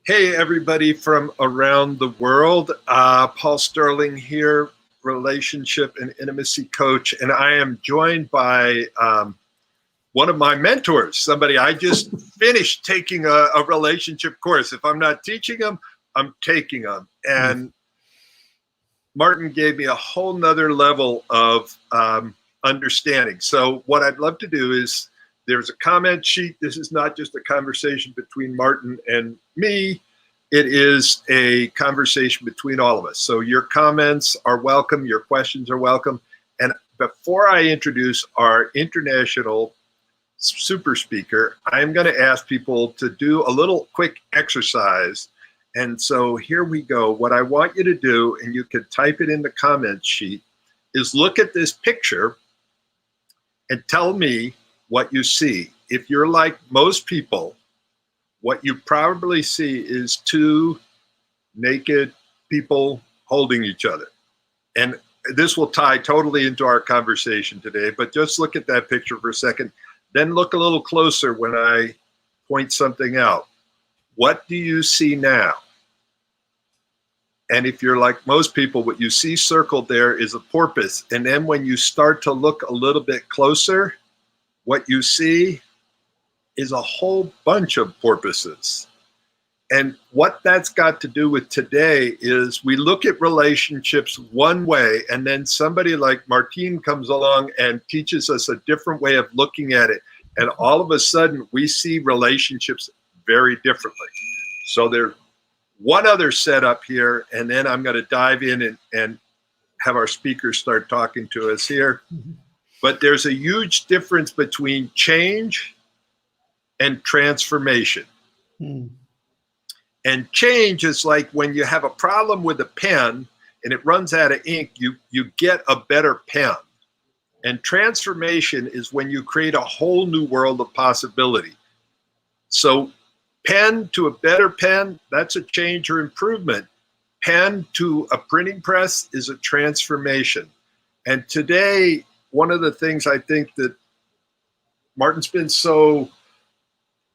Hey, everybody from around the world. Paul Sterling here, relationship and intimacy coach. And I am joined by one of my mentors, somebody I just finished taking a relationship course. If I'm not teaching them, I'm taking them. And Martin gave me a whole nother level of understanding. So what I'd love to do is, there's a comment sheet. This is not just a conversation between Martin and me. It is a conversation between all of us. So your comments are welcome. Your questions are welcome. And before I introduce our international super speaker, I'm going to ask people to do a little quick exercise. And so here we go. What I want you to do, and you can type it in the comment sheet, is look at this picture and tell me what you see. If you're like most people, what you probably see is two naked people holding each other. And this will tie totally into our conversation today, but just look at that picture for a second. Then look a little closer when I point something out. What do you see now? And if you're like most people, what you see circled there is a porpoise. And then when you start to look a little bit closer, what you see is a whole bunch of porpoises. And what that's got to do with today is we look at relationships one way, and then somebody like Martin comes along and teaches us a different way of looking at it. And all of a sudden we see relationships very differently. So there's one other setup here, and then I'm going to dive in and have our speakers start talking to us here. But there's a huge difference between change and transformation. And change is like when you have a problem with a pen and it runs out of ink, you get a better pen. And transformation is when you create a whole new world of possibility. So pen to a better pen, that's a change or improvement. Pen to a printing press is a transformation. And today, one of the things I think that Martin's been so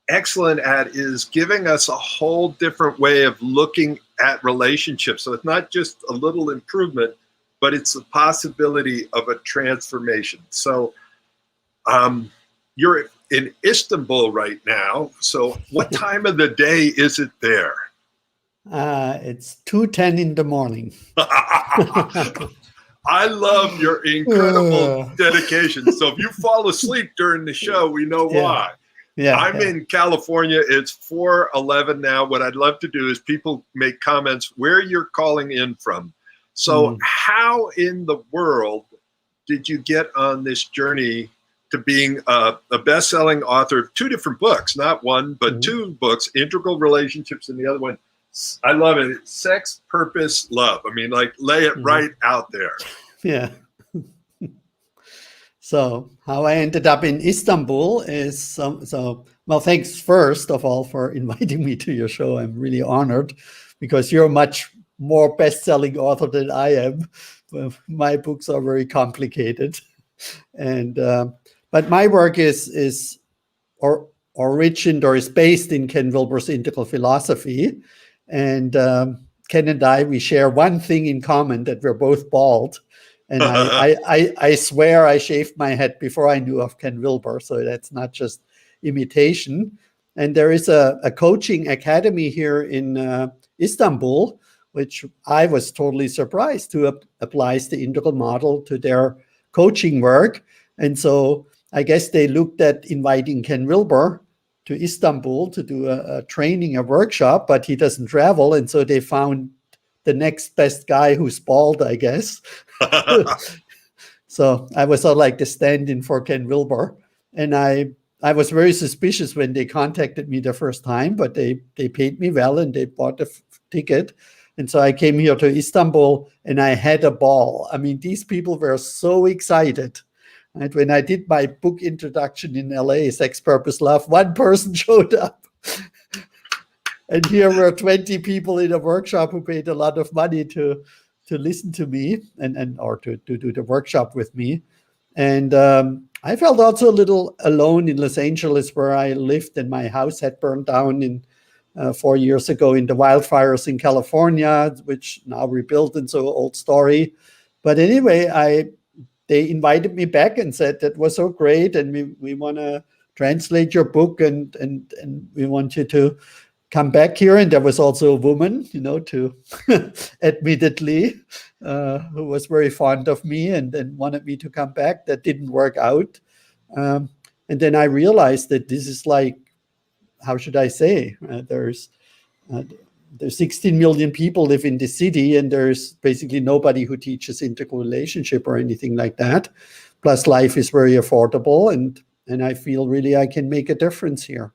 excellent at is giving us a whole different way of looking at relationships. So it's not just a little improvement, but it's the possibility of a transformation. So you're in Istanbul right now. So what time of the day is it there? It's 2:10 in the morning. I love your incredible dedication. So if you fall asleep during the show, we know why. Yeah, I'm in California. It's 4:11 now. What I'd love to do is people make comments where you're calling in from. So how in the world did you get on this journey to being a best-selling author of two different books, not one, but two books, Integral Relationships and the other one, I love it, Sex, Purpose, Love. I mean, like, lay it right out there. Yeah. So how I ended up in Istanbul is, well, thanks first of all for inviting me to your show. I'm really honored because you're a much more best-selling author than I am. My books are very complicated. And but my work is originated or is based in Ken Wilber's integral philosophy. And Ken and I, we share one thing in common, that we're both bald. And I swear I shaved my head before I knew of Ken Wilber. So that's not just imitation. And there is a coaching academy here in Istanbul which I was totally surprised to applies the integral model to their coaching work. And so I guess they looked at inviting Ken Wilber to Istanbul to do a training, a workshop, but he doesn't travel. And so they found the next best guy who's bald, I guess. So I was sort of like the stand-in for Ken Wilber. And I was very suspicious when they contacted me the first time, but they paid me well and they bought the ticket. And so I came here to Istanbul and I had a ball. I mean, these people were so excited. And when I did my book introduction in LA, Sex, Purpose, Love, one person showed up. And here were 20 people in a workshop who paid a lot of money to listen to me or to do the workshop with me. And I felt also a little alone in Los Angeles, where I lived, and my house had burned down 4 years ago in the wildfires in California, which now rebuilt, and so old story. But anyway, they invited me back and said that was so great, and we want to translate your book, and we want you to come back here. And there was also a woman, to admittedly, who was very fond of me and wanted me to come back. That didn't work out. And then I realized that this is like, how should I say? There's 16 million people live in the city, and there's basically nobody who teaches integral relationship or anything like that. Plus, life is very affordable, and I feel really I can make a difference here.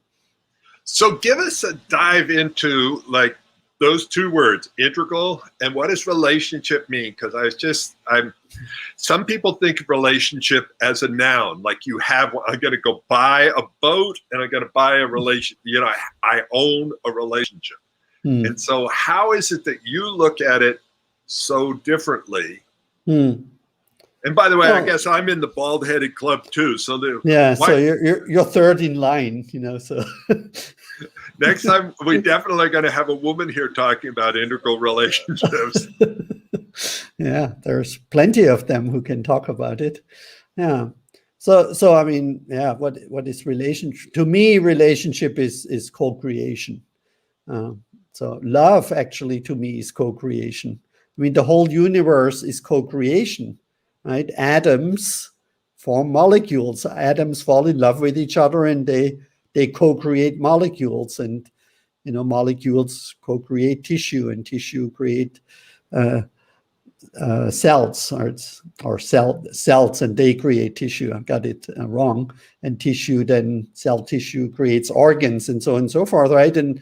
So give us a dive into like those two words, integral, and what does relationship mean? Because some people think of relationship as a noun, like I'm going to go buy a boat and I'm going to buy a relation. I own a relationship. And so how is it that you look at it so differently? And by the way, I guess I'm in the bald-headed club too. So so you're third in line, so. Next time, we definitely are going to have a woman here talking about integral relationships. Yeah, there's plenty of them who can talk about it. Yeah. So I mean, yeah, what is relationship? To me, relationship is co-creation. So love actually to me is co-creation. I mean, the whole universe is co-creation, right? Atoms form molecules. Atoms fall in love with each other, and they co-create molecules, and molecules co-create tissue, and tissue create cells or cells, and they create tissue. I got it wrong. And tissue, then cell tissue creates organs, and so on and so forth, right? And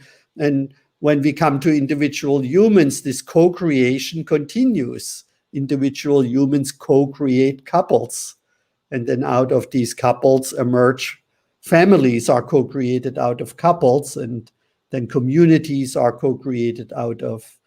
when we come to individual humans, this co-creation continues. Individual humans co-create couples, and then out of these couples emerge families are co-created out of couples, and then communities are co-created out of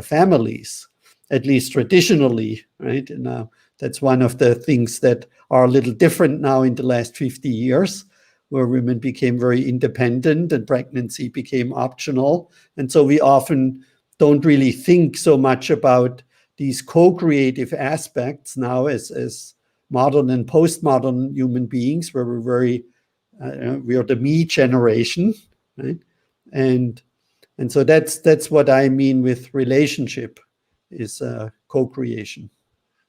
families, at least traditionally, right? And that's one of the things that are a little different now in the last 50 years, where women became very independent and pregnancy became optional. And so we often don't really think so much about these co-creative aspects now as modern and postmodern human beings, where we are the me generation, right? And so that's what I mean with relationship, is co-creation.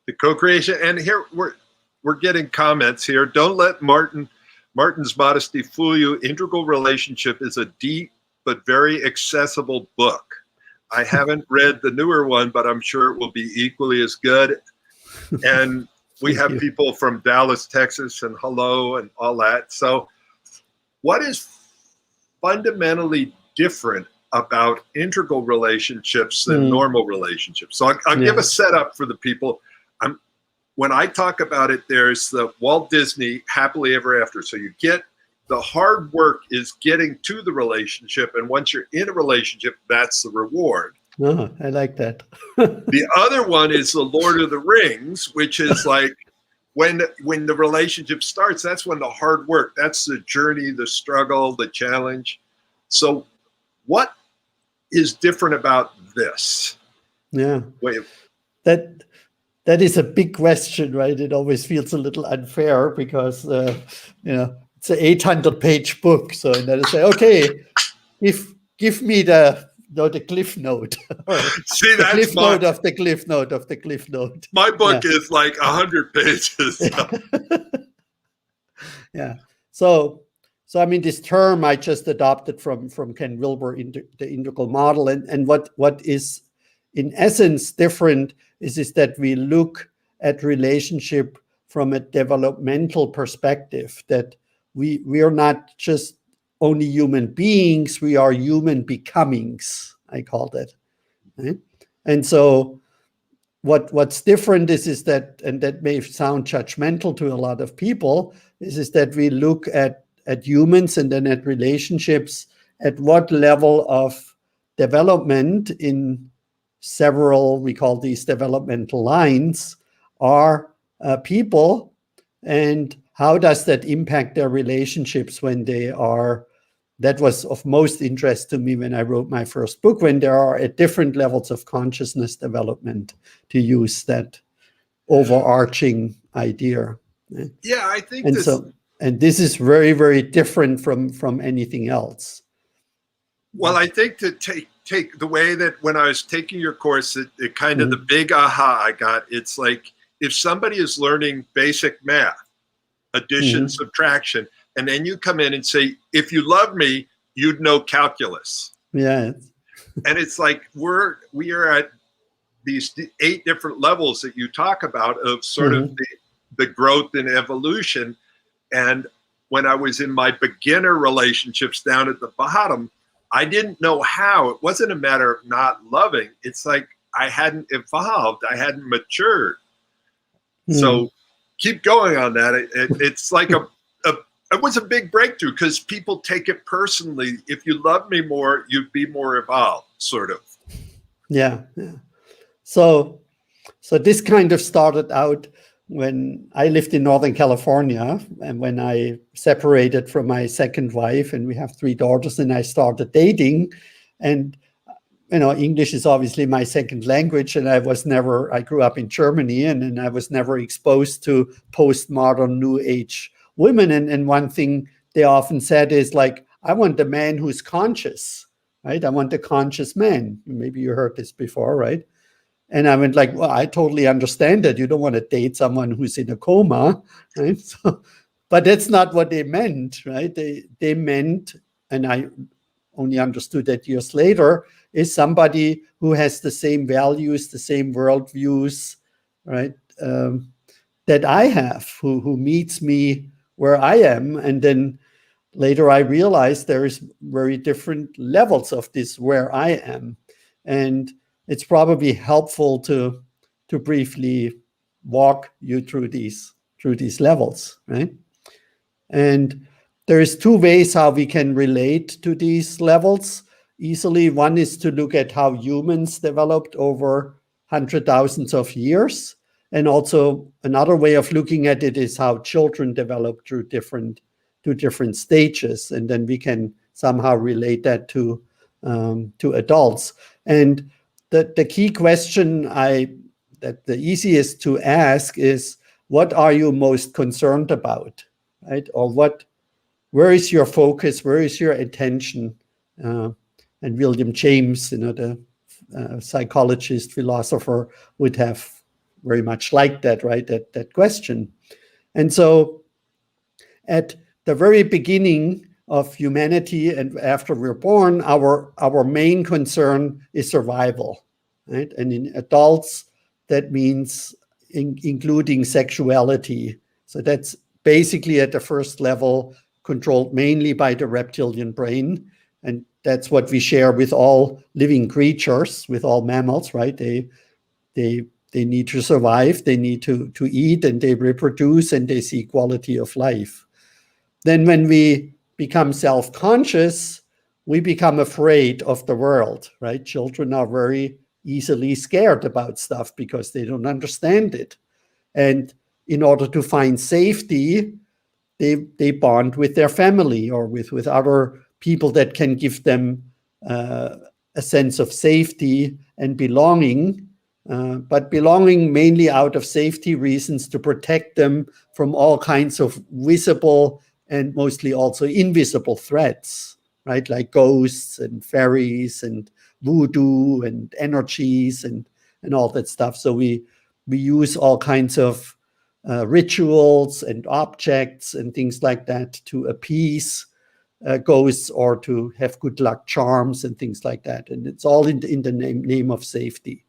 The co-creation, and here we're getting comments here. Don't let Martin's modesty fool you. Integral Relationship is a deep but very accessible book. I haven't read the newer one, but I'm sure it will be equally as good. And we have people from Dallas, Texas, and hello, and all that. So what is fundamentally different about integral relationships than normal relationships? So I'll give a setup for the people. When I talk about it, there's the Walt Disney Happily Ever After. So you get the hard work is getting to the relationship. And once you're in a relationship, that's the reward. Oh, I like that. The other one is the Lord of the Rings, which is like when the relationship starts, that's when the hard work, that's the journey, the struggle, the challenge. So what is different about this? Yeah. That is a big question, right? It always feels a little unfair because, it's an 800-page book. So then I say, okay, give me the the cliff note. Or See, the that's cliff note of the cliff note of the cliff note. my book is like 100 pages. Yeah. So I mean, this term I just adopted from Ken Wilber into the integral model, and what is in essence different is that we look at relationship from a developmental perspective, that we are not just only human beings, we are human becomings, I call that. Right? And so what's different is that, and that may sound judgmental to a lot of people, is that we look at humans and then at relationships at what level of development in several, we call these developmental lines, are people, and how does that impact their relationships when they are. That was of most interest to me when I wrote my first book, when there are at different levels of consciousness development, to use that overarching idea. Yeah, I think And this. so, and this is very, very different from anything else. Well, I think to take the way that when I was taking your course, it kind of the big aha I got, it's like if somebody is learning basic math, addition, subtraction, and then you come in and say, if you love me, you'd know calculus. Yeah. And it's like we are at these 8 different levels that you talk about of sort of the growth and evolution. And when I was in my beginner relationships down at the bottom, I didn't know how. It wasn't a matter of not loving. It's like I hadn't evolved. I hadn't matured. So keep going on that. It's like it was a big breakthrough because people take it personally. If you love me more, you'd be more evolved, sort of. Yeah. So this kind of started out when I lived in Northern California, and when I separated from my second wife, and we have 3 daughters, and I started dating. And English is obviously my second language, and I grew up in Germany, and I was never exposed to postmodern New Age women. And one thing they often said is like, I want a man who's conscious, right? I want a conscious man. Maybe you heard this before, right? And I went like, well, I totally understand that. You don't want to date someone who's in a coma, right? But that's not what they meant, right? They meant, and I only understood that years later, is somebody who has the same values, the same worldviews, right? That I have, who meets me where I am. And then later I realized there is very different levels of this where I am. And it's probably helpful to briefly walk you through these levels, right? And there is 2 ways how we can relate to these levels easily. One is to look at how humans developed over 100,000 of years. And also another way of looking at it is how children develop through different stages. And then we can somehow relate that to adults. And the key question that the easiest to ask is, what are you most concerned about, right? Or where is your focus? Where is your attention? And William James, the psychologist, philosopher, would have very much liked that, right? That question. And so at the very beginning of humanity and after we're born, our main concern is survival, right? And in adults, that means including sexuality. So that's basically at the first level controlled mainly by the reptilian brain. And that's what we share with all living creatures, with all mammals, right? They need to survive, they need to eat, and they reproduce, and they see quality of life. Then when we become self-conscious, we become afraid of the world, right? Children are very easily scared about stuff because they don't understand it. And in order to find safety, they bond with their family or with other people that can give them a sense of safety and belonging, but belonging mainly out of safety reasons, to protect them from all kinds of visible and mostly also invisible threats, right? Like ghosts and fairies and voodoo and energies and all that stuff. So we use all kinds of rituals and objects and things like that to appease ghosts or to have good luck charms and things like that. And it's all in the name of safety.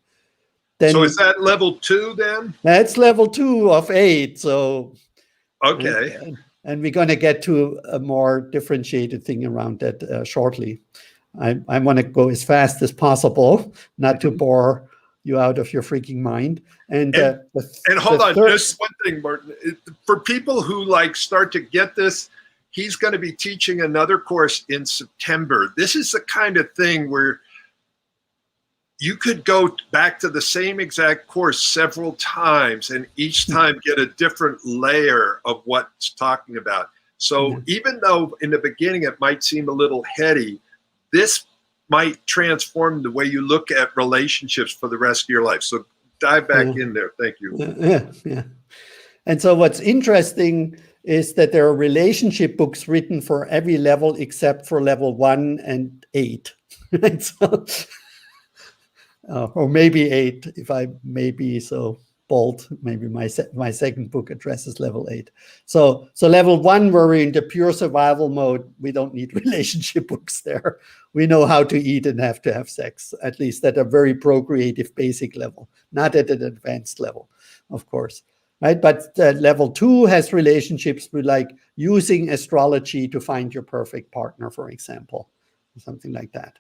Then, so is that level 2 then? That's level 2 of 8. So okay. And we're going to get to a more differentiated thing around that shortly. I want to go as fast as possible, not to bore you out of your freaking mind. And hold on, just one thing, Martin. For people who like start to get this, he's going to be teaching another course in September. This is the kind of thing where you could go back to the same exact course several times and each time get a different layer of what it's talking about. So even though in the beginning it might seem a little heady, this might transform the way you look at relationships for the rest of your life. So dive back in there. Thank you. Yeah. And so what's interesting is that there are relationship books written for every level except for level 1 and 8. Right? So, or maybe 8, if I may be so bold. Maybe my second book addresses level 8. So level 1, where we're in the pure survival mode, we don't need relationship books there. We know how to eat and have to have sex, at least at a very procreative basic level, not at an advanced level, of course. Right? But level 2 has relationships with like using astrology to find your perfect partner, for example, something like that.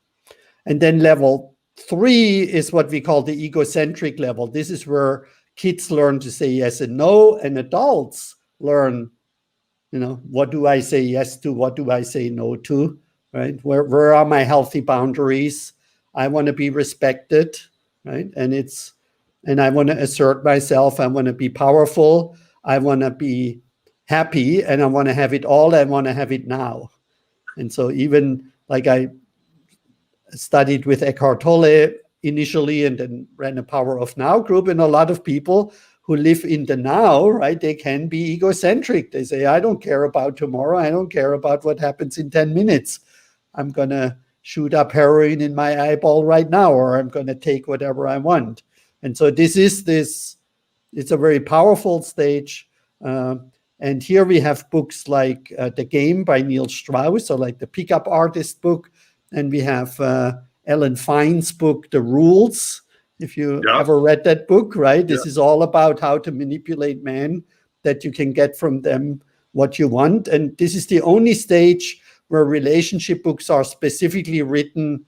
And then level 3 is what we call the egocentric level. This is where kids learn to say yes and no, and adults learn, what do I say yes to? What do I say no to? Right? Where are my healthy boundaries? I want to be respected, right? And I want to assert myself. I want to be powerful. I want to be happy, and I want to have it all. I want to have it now. And so even like I studied with Eckart Tolle initially and then ran a Power of Now group, and a lot of people who live in the now, right, they can be egocentric. They say, I don't care about tomorrow. I don't care about what happens in 10 minutes. I'm going to shoot up heroin in my eyeball right now, or I'm going to take whatever I want. And so it's a very powerful stage. And here we have books like The Game by Neil Strauss, or like the Pickup Artist book. And we have Ellen Fine's book, The Rules, if you ever read that book, right? This is all about how to manipulate men, that you can get from them what you want. And this is the only stage where relationship books are specifically written,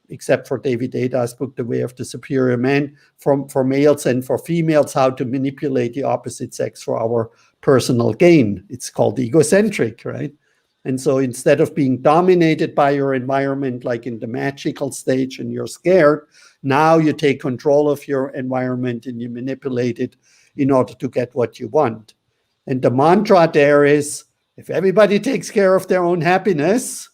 except for David Deda's book, The Way of the Superior Man, for males and for females, how to manipulate the opposite sex for our personal gain. It's called egocentric, right? And so instead of being dominated by your environment, like in the magical stage, and you're scared, now you take control of your environment and you manipulate it in order to get what you want. And the mantra there is, if everybody takes care of their own happiness,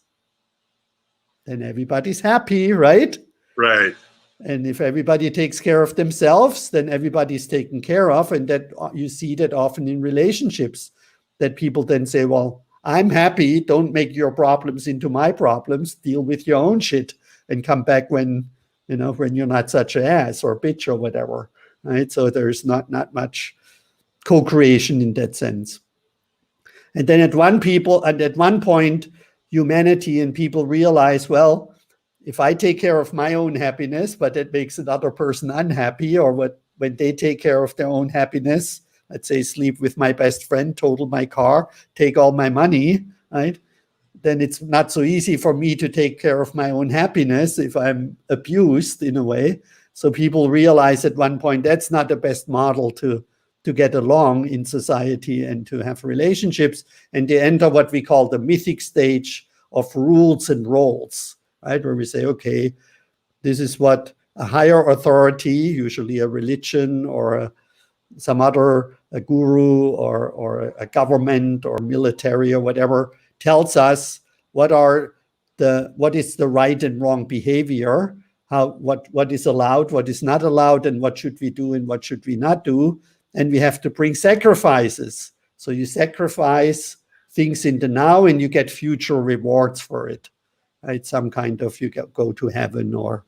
then everybody's happy, right? Right. And if everybody takes care of themselves, then everybody's taken care of. And that you see that often in relationships, that people then say, well, I'm happy. Don't make your problems into my problems. Deal with your own shit and come back when you're not such an ass or bitch or whatever, right? So there's not much co-creation in that sense. And then at one point, humanity and people realize, well, if I take care of my own happiness, but that makes another person unhappy, or when they take care of their own happiness, let's say sleep with my best friend, total my car, take all my money, right? Then it's not so easy for me to take care of my own happiness if I'm abused in a way. So people realize at one point that's not the best model to get along in society and to have relationships. And they enter what we call the mythic stage of rules and roles, right? Where we say, okay, this is what a higher authority, usually a religion or some other guru or a government or military or whatever, tells us what is the right and wrong behavior, what is allowed, what is not allowed, and what should we do and what should we not do. And we have to bring sacrifices. So you sacrifice things in the now and you get future rewards for it. right? Some kind of, you go to heaven or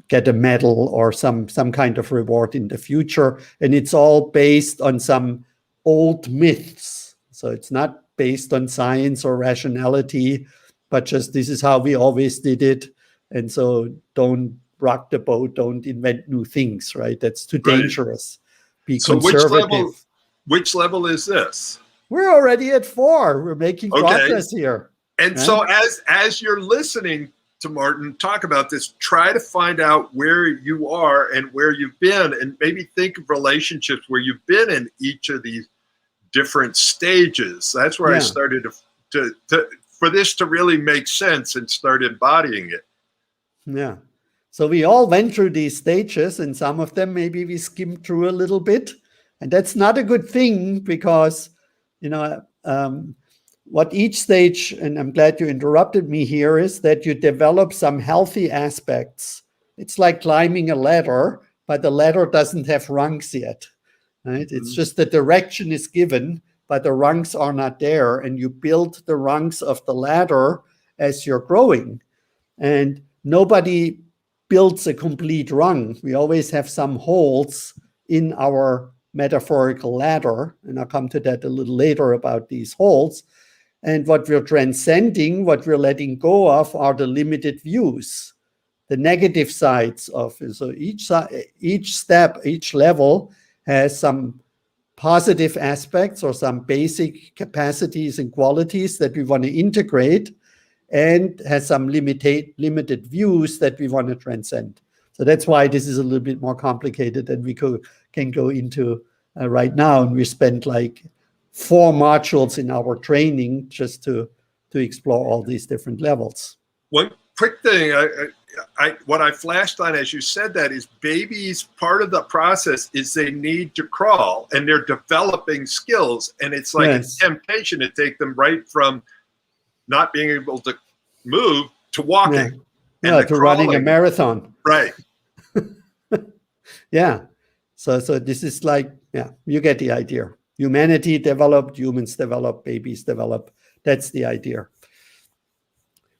get a medal or some kind of reward in the future. And it's all based on some old myths. So it's not based on science or rationality, but just this is how we always did it. And so don't rock the boat, don't invent new things, right? That's too dangerous. Be conservative. Which level is this? We're already at 4. We're making progress here. And so as you're listening to Martin talk about this, try to find out where you are and where you've been, and maybe think of relationships where you've been in each of these different stages. That's where I started to for this to really make sense and start embodying it. Yeah. So we all went through these stages, and some of them maybe we skimmed through a little bit. And that's not a good thing because, what each stage, and I'm glad you interrupted me here, is that you develop some healthy aspects. It's like climbing a ladder, but the ladder doesn't have rungs yet, right? Mm-hmm. It's just the direction is given, but the rungs are not there. And you build the rungs of the ladder as you're growing. And nobody builds a complete rung. We always have some holes in our metaphorical ladder. And I'll come to that a little later about these holes. And what we're transcending, what we're letting go of, are the limited views, the negative sides of it. So each step, each level has some positive aspects or some basic capacities and qualities that we want to integrate, and has some limited views that we want to transcend. So that's why this is a little bit more complicated than we can go into right now. And we spent like 4 modules in our training just to explore all these different levels. One quick thing, what I flashed on as you said that is babies, part of the process is they need to crawl, and they're developing skills. And it's like a temptation to take them right from not being able to move to walking. To running a marathon. Right. Yeah. So this is like, you get the idea. Humanity developed, humans develop, babies develop. That's the idea.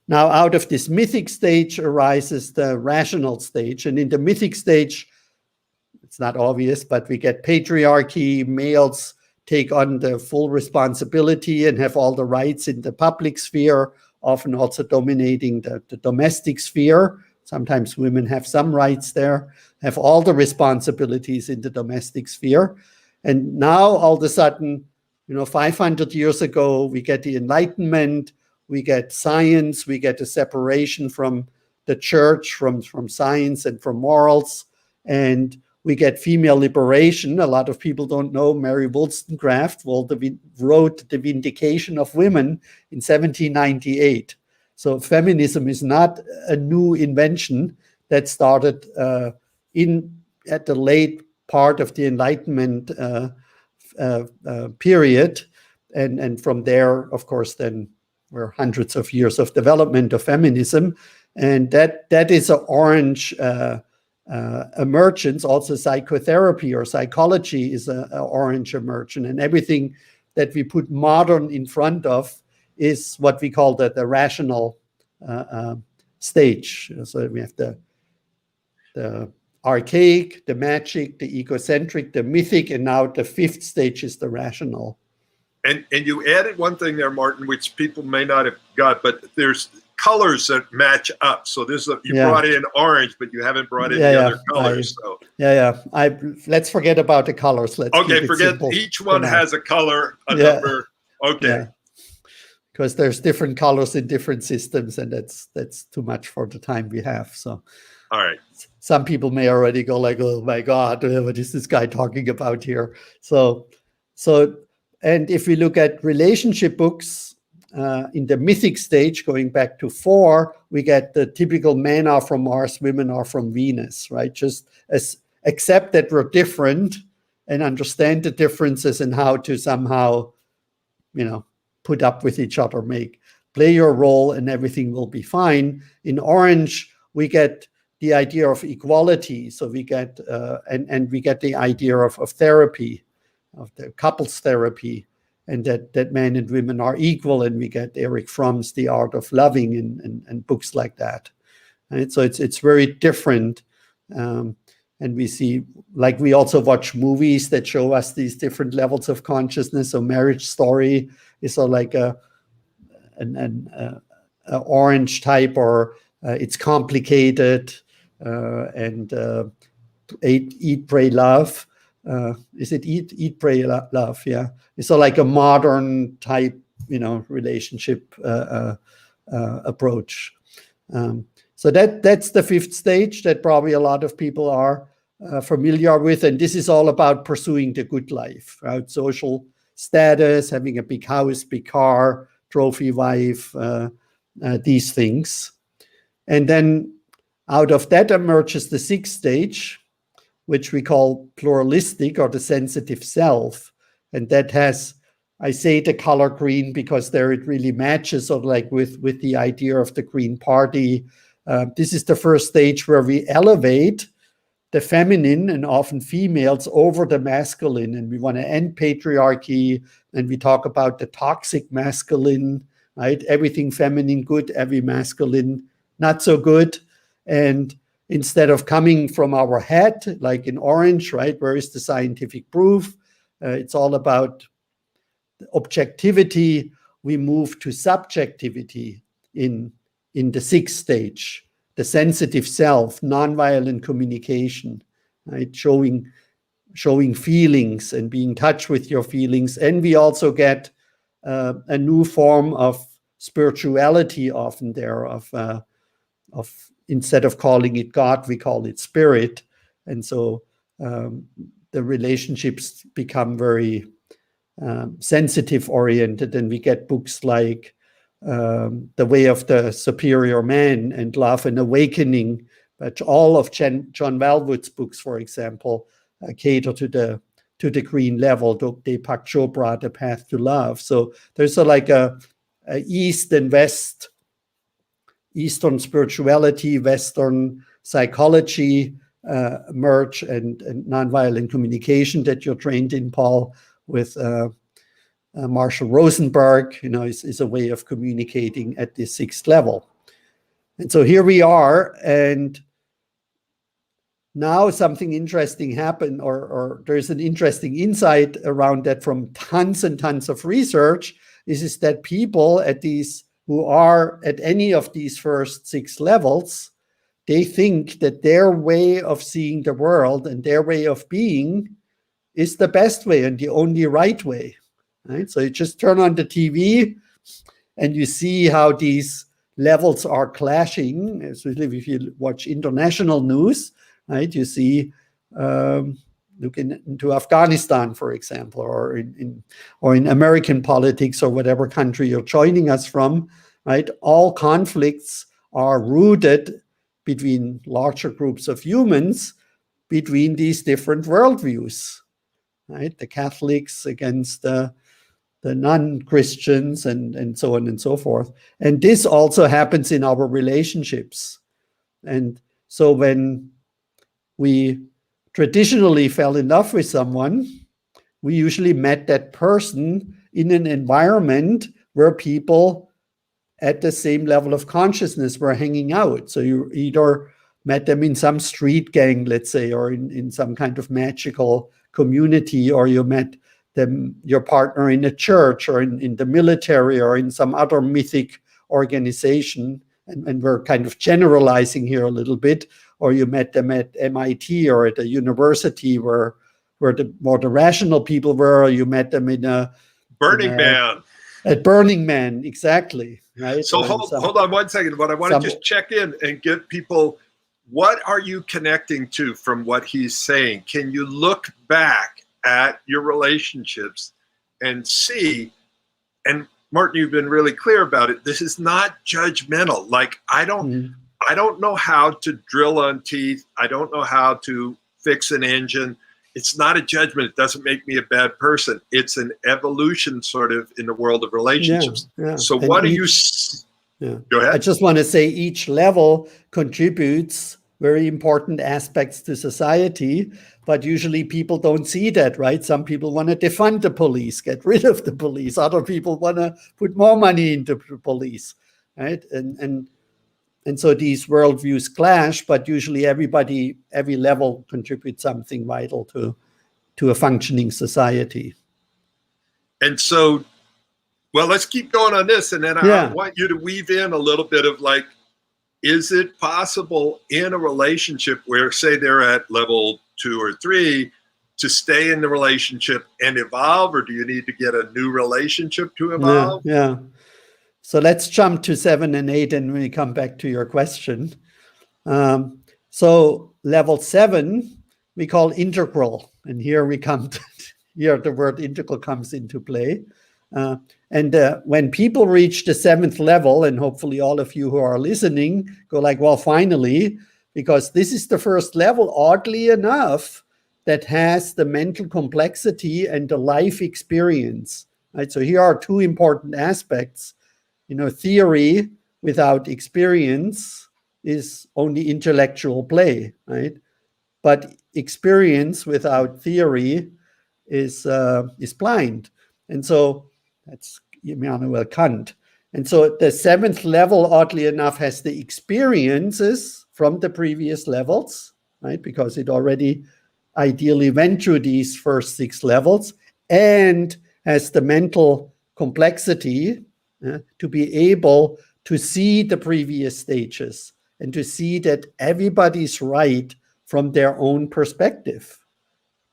Now, out of this mythic stage arises the rational stage. And in the mythic stage, it's not obvious, but we get patriarchy. Males take on the full responsibility and have all the rights in the public sphere, often also dominating the domestic sphere. Sometimes women have some rights there, have all the responsibilities in the domestic sphere. And now, all of a sudden, 500 years ago, we get the Enlightenment, we get science, we get a separation from the church, from science and from morals, and we get female liberation. A lot of people don't know Mary Wollstonecraft wrote The Vindication of Women in 1798. So feminism is not a new invention that started at the late part of the Enlightenment period. And from there, of course, then were hundreds of years of development of feminism. And that is an orange emergence. Also psychotherapy or psychology is an orange emergence. And everything that we put modern in front of is what we call the rational stage. So we have the archaic, the magic, the egocentric, the mythic, and now the 5th stage is the rational. And you added one thing there, Martin, which people may not have got, but there's colors that match up. So you brought in orange, but you haven't brought in the other colors. Let's forget about the colors. Forget. Each one has a color, a number. Okay. Yeah. Because there's different colors in different systems, and that's too much for the time we have. So, all right. Some people may already go like, "Oh my God, what is this guy talking about here?" So, and if we look at relationship books in the mythic stage, going back to 4, we get the typical men are from Mars, women are from Venus, right? Just accept that we're different and understand the differences and how to somehow, put up with each other, play your role, and everything will be fine. In orange, we get the idea of equality. So we get and we get the idea of therapy, of the couples therapy. and that men and women are equal, and we get Erich Fromm's The Art of Loving and books like that. Right? So it's very different. And we see, like, we also watch movies that show us these different levels of consciousness. So Marriage Story is sort of like an orange type, or it's complicated, and Eat, Pray, Love. Is it Eat, Pray, Love? Yeah. It's sort of like a modern type, relationship approach. So that's the fifth stage that probably a lot of people are familiar with. And this is all about pursuing the good life, right? Social status, having a big house, big car, trophy wife, these things. And then out of that emerges the sixth stage, which we call pluralistic, or the sensitive self. And that has, I say the color green because there it really matches sort of like with the idea of the Green Party. This is the first stage where we elevate the feminine, and often females, over the masculine. And we want to end patriarchy. And we talk about the toxic masculine, right? Everything feminine good, every masculine not so good. And instead of coming from our head, like in Orange, right? Where is the scientific proof? It's all about objectivity. We move to subjectivity in the sixth stage, the sensitive self, nonviolent communication, right? Showing feelings and being in touch with your feelings. And we also get a new form of spirituality often there, of instead of calling it God, we call it spirit. And so the relationships become very sensitive oriented, and we get books like The Way of the Superior Man and Love and Awakening. But all of John Walwood's books, for example, cater to the green level, Deepak Chopra, The Path to Love. So there's like a East and West, Eastern spirituality, Western psychology merge, and nonviolent communication that you're trained in, Paul, with Marshall Rosenberg, is a way of communicating at the sixth level. And so here we are, and now something interesting happened, or there's an interesting insight around that from tons and tons of research, is that people who are at any of these first six levels, they think that their way of seeing the world and their way of being is the best way and the only right way, right? So you just turn on the TV and you see how these levels are clashing, especially if you watch international news, right? You see, look into Afghanistan, for example, or in American politics, or whatever country you're joining us from, right? All conflicts are rooted between larger groups of humans, between these different worldviews, right? The Catholics against the non-Christians, and so on and so forth. And this also happens in our relationships. And so when we traditionally fell in love with someone, we usually met that person in an environment where people at the same level of consciousness were hanging out. So you either met them in some street gang, let's say, or in some kind of magical community, or you met your partner in a church, or in the military, or in some other mythic organization. And we're kind of generalizing here a little bit. Or you met them at MIT or at a university where the more the rational people were, or you met them Burning Man. At Burning Man, exactly. Right. So hold on one second. But I want to just check in and give people, what are you connecting to from what he's saying? Can you look back at your relationships and see, and Martin, you've been really clear about it, this is not judgmental. Like, I don't know how to drill on teeth. I don't know how to fix an engine. It's not a judgment. It doesn't make me a bad person. It's an evolution sort of in the world of relationships. Yeah. So and what do you... Yeah. Go ahead. I just want to say each level contributes very important aspects to society, but usually people don't see that, right? Some people want to defund the police, get rid of the police. Other people want to put more money into the police, right? And so these worldviews clash, but usually everybody, every level contributes something vital to a functioning society. And so, well, let's keep going on this. And then I want you to weave in a little bit of like, is it possible in a relationship where, say, they're at level 2 or 3 to stay in the relationship and evolve, or do you need to get a new relationship to evolve? Yeah. So let's jump to 7 and 8 and we come back to your question. So level 7, we call integral. And here we come to, here the word integral comes into play. And when people reach the 7th level, and hopefully all of you who are listening go like, well, finally, because this is the first level, oddly enough, that has the mental complexity and the life experience, right? So here are two important aspects. You know, theory without experience is only intellectual play, right? But experience without theory is blind. And so that's Immanuel Kant. And so the 7th level, oddly enough, has the experiences from the previous levels, right? Because it already ideally went through these first 6 levels, and has the mental complexity to be able to see the previous stages and to see that everybody's right from their own perspective.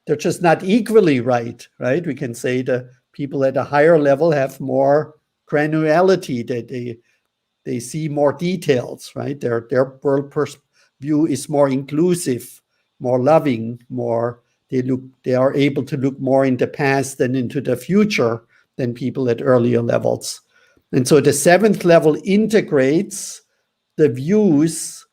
They're just not equally right? We can say the people at a higher level have more granularity, that they see more details, right? Their world view is more inclusive, more loving, more they are able to look more in the past and into the future than people at earlier levels. And so the 7th level integrates the views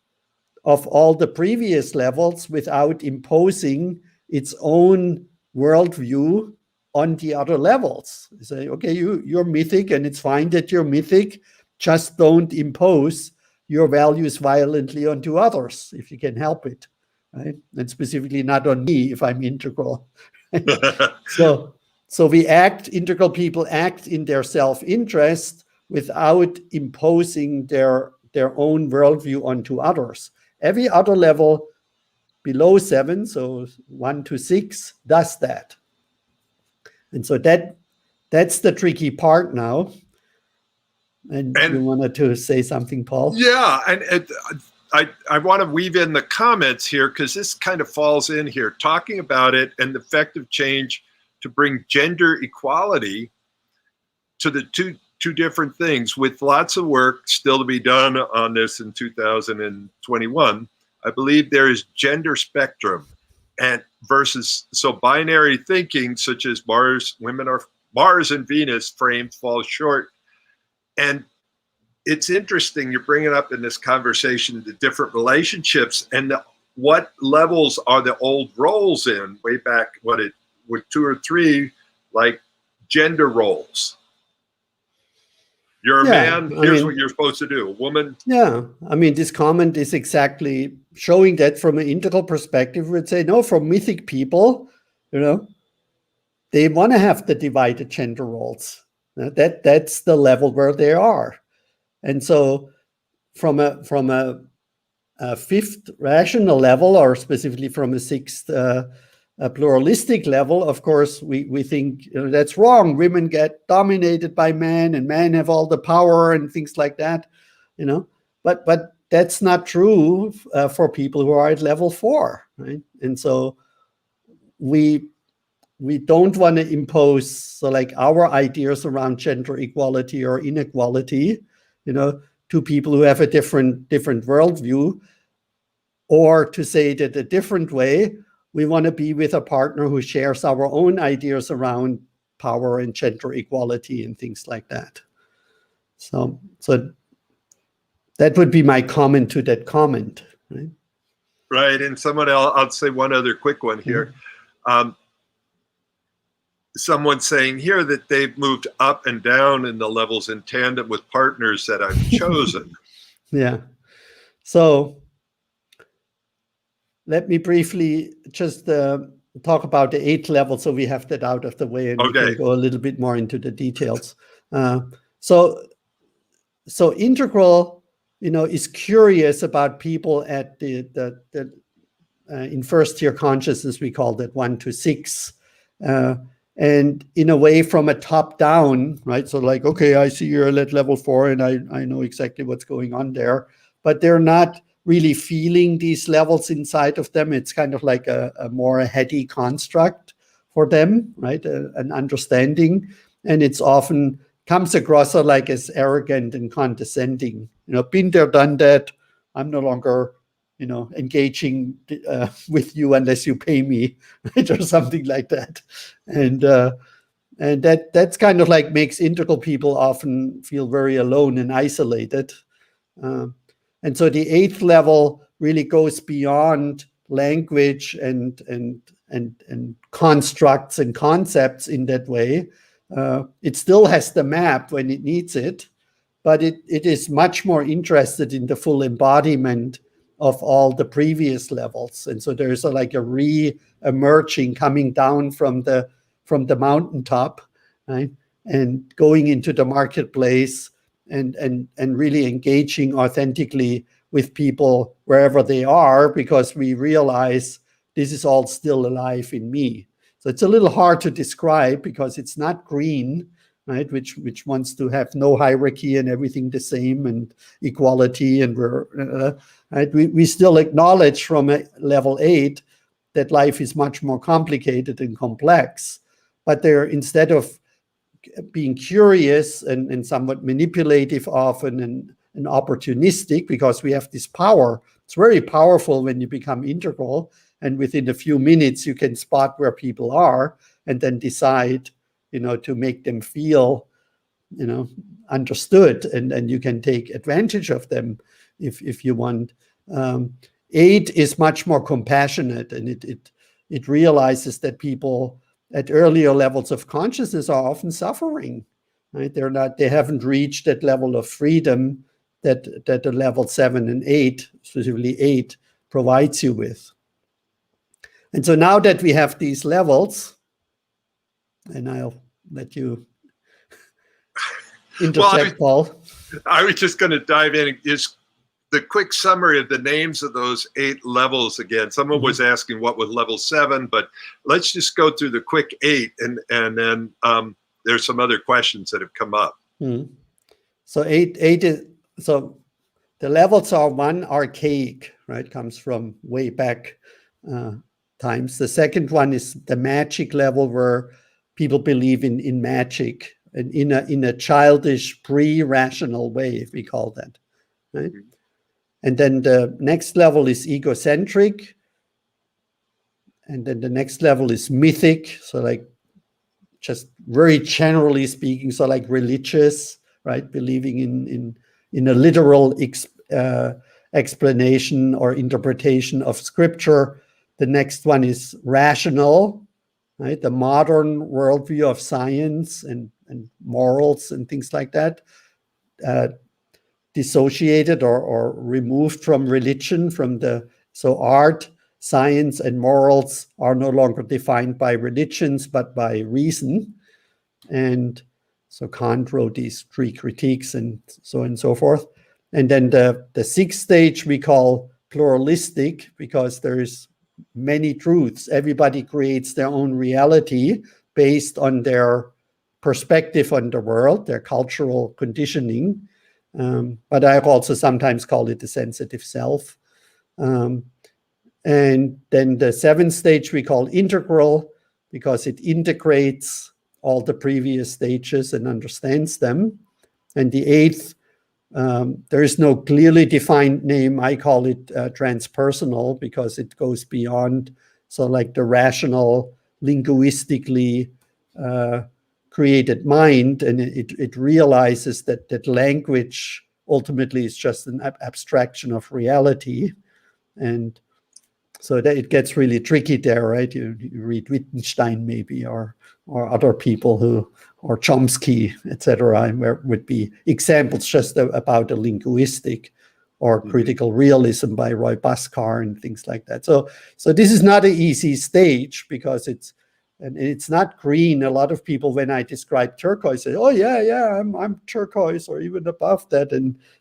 of all the previous levels without imposing its own worldview on the other levels. You say, okay, you're mythic, and it's fine that you're mythic. Just don't impose your values violently onto others if you can help it, right? And specifically not on me if I'm integral. So we integral people act in their self-interest without imposing their own worldview onto others. Every other level below 7, so 1 to 6, does that. And so that's the tricky part now. And you wanted to say something, Paul? Yeah, and I want to weave in the comments here, because this kind of falls in here, talking about it and the effective change to bring gender equality to the two different things, with lots of work still to be done on this in 2021. I believe there is gender spectrum and versus, so binary thinking such as Mars and Venus frames fall short. And it's interesting you're bringing up in this conversation the different relationships and what levels are the old roles in, way back with 2 or 3, like gender roles. You're a man, here's what you're supposed to do. A woman. Yeah, I mean, this comment is exactly showing that from an integral perspective. We'd say, no, for mythic people, they want to have the divided gender roles. That's the level where they are. And so from a 5th rational level, or specifically from a 6th pluralistic level, of course, we think that's wrong. Women get dominated by men, and men have all the power and things like that, But that's not true for people who are at level 4, right? And so we don't want to impose our ideas around gender equality or inequality, to people who have a different worldview, or to say that a different way. We want to be with a partner who shares our own ideas around power and gender equality and things like that. So that would be my comment to that comment. Right. Right. And someone else, I'll say one other quick one here. Someone saying here that they've moved up and down in the levels in tandem with partners that I've chosen. Yeah. So let me briefly just talk about the 8th level, so we have that out of the way, and we can go a little bit more into the details. So Integral, is curious about people at the in first tier consciousness, we call that 1 to 6, and in a way from a top down, right? So like, okay, I see you're at level 4, and I know exactly what's going on there, but they're not really feeling these levels inside of them. It's kind of like a more heady construct for them, right? An understanding, and it's often comes across like as arrogant and condescending. Been there, done that. I'm no longer, engaging with you unless you pay me, right? Or something like that. And that's kind of like makes integral people often feel very alone and isolated. And so the 8th level really goes beyond language and constructs and concepts in that way. It still has the map when it needs it, but it is much more interested in the full embodiment of all the previous levels. And so there's like a re-emerging, coming down from the mountaintop, right? And going into the marketplace and really engaging authentically with people wherever they are, because we realize this is all still alive in me. So it's a little hard to describe because it's not green, right? Which wants to have no hierarchy and everything the same and equality, and right? We still acknowledge from level 8 that life is much more complicated and complex, but they're, instead of being curious and somewhat manipulative often and opportunistic, because we have this power. It's very powerful when you become integral, and within a few minutes you can spot where people are and then decide, to make them feel, understood, and you can take advantage of them if you want. 8 is much more compassionate, and it realizes that people at earlier levels of consciousness are often suffering, right? They haven't reached that level of freedom that the level 7 and 8, specifically 8, provides you with. And so now that we have these levels, and I'll let you interject, Paul. I was just going to dive in. Is the quick summary of the names of those 8 levels again? Someone was asking what was level 7, but let's just go through the quick 8, and then there's some other questions that have come up. So 8 is, so the levels are 1, archaic, right? Comes from way back times. The second one is the magic level, where people believe in magic, and in a childish, pre-rational way, if we call that, right? And then the next level is egocentric. And then the next level is mythic. So like, just very generally speaking, so like religious, right? Believing in a literal explanation or interpretation of scripture. The next one is rational, right? The modern worldview of science and morals and things like that. Dissociated or removed from religion, so art, science, and morals are no longer defined by religions, but by reason. And so Kant wrote these 3 critiques and so on and so forth. And then the 6th stage we call pluralistic, because there's many truths. Everybody creates their own reality based on their perspective on the world, their cultural conditioning. But I also sometimes call it the sensitive self. And then the 7th stage we call integral, because it integrates all the previous stages and understands them. And the 8th, there is no clearly defined name. I call it transpersonal, because it goes beyond, so like the rational, linguistically created mind, and it realizes that language ultimately is just an abstraction of reality. And so that it gets really tricky there, right? You read Wittgenstein maybe, or other people or Chomsky, etc., where would be examples just about the linguistic. or critical realism by Roy Bhaskar and things like that. So this is not an easy stage because it's not green. A lot of people, when I describe turquoise, say, "Oh yeah, I'm turquoise or even above that."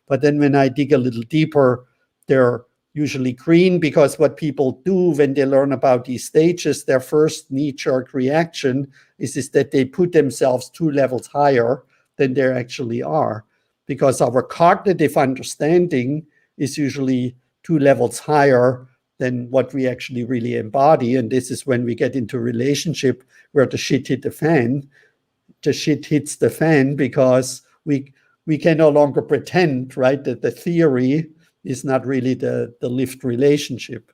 But then when I dig a little deeper, they're usually green, because what people do when they learn about these stages, their first knee-jerk reaction is that they put themselves 2 levels higher than they actually are, because our cognitive understanding is usually 2 levels higher than what we actually really embody. And this is when we get into a relationship where the shit hit the fan. The shit hits the fan because we can no longer pretend, right, that the theory is not really the lived relationship.